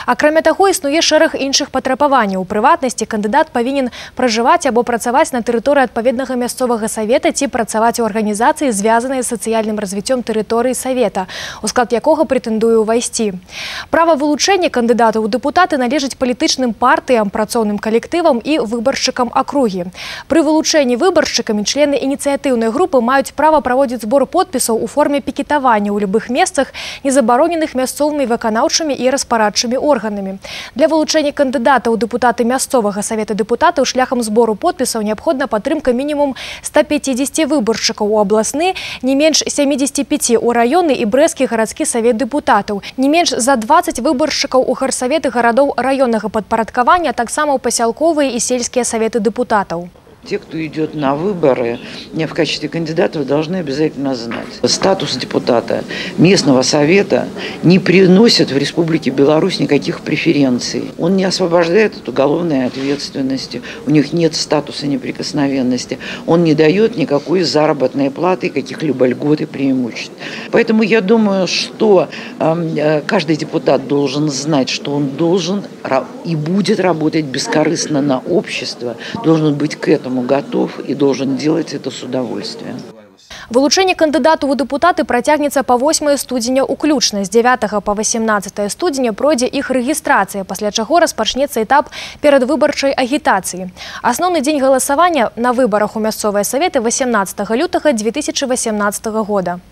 Акрамя таго, існуе шэраг іншых патрабаванняў. У прыватнасці кандыдат павінен пражываць або працаваць на тэрыторыі адпаведнага мясцовага савета ці працаваць у арганізацыі, звязанай з сацыяльным развіццём тэрыторыі савета, у склад якога прэтэндуе ўвайсці. Права вылучэння кандыдатаў у дэпутаты належыць палітычным партыям, працоўным калектывам і выбаршчыкам акругі. Пры вылучэнні выбаршчыкамі члены ініцыятыўнай групы маюць права праводзіць збор подпісаў у форме пікетавання ў любых месцах, не забароненых мясцовымі выканаўчымі і распарадчымі органамі. Для вылучэння кандыдата ў дэпутаты мясцовага савета дэпутатаў шляхам збору подпісаў неабходна падтрымка мінімум 150 выбаршчыкаў у абласны, не менш 75 у раённы і брэсцкі гарадскі савет дэпутатаў, не менш за 20 выбаршчыкаў у гарсаветы гарадоў раённага падпарадкавання, таксама ў пасялковыя і сельскія саветы дэпутатаў. Те, кто идет на выборы в качестве кандидатов, должны обязательно знать. Статус депутата местного совета не приносит в Республике Беларусь никаких преференций. Он не освобождает от уголовной ответственности, у них нет статуса неприкосновенности, он не дает никакой заработной платы, каких-либо льгот и преимуществ. Поэтому я думаю, что каждый депутат должен знать, что он должен и будет работать бескорыстно на общество, должен быть к этому готов и должен делать это с удовольствием. Вылучэнне кандыдату ў дэпутаты працягнецца па 8 студзеня ўключна. З 9 па 18 студзеня пройдзе іх рэгістрацыя, пасля чаго распачнецца этап перадвыбарчай агітацыі. Асноўны дзень галасавання на выбарах у мясцовыя саветы 18 лютага 2018 года.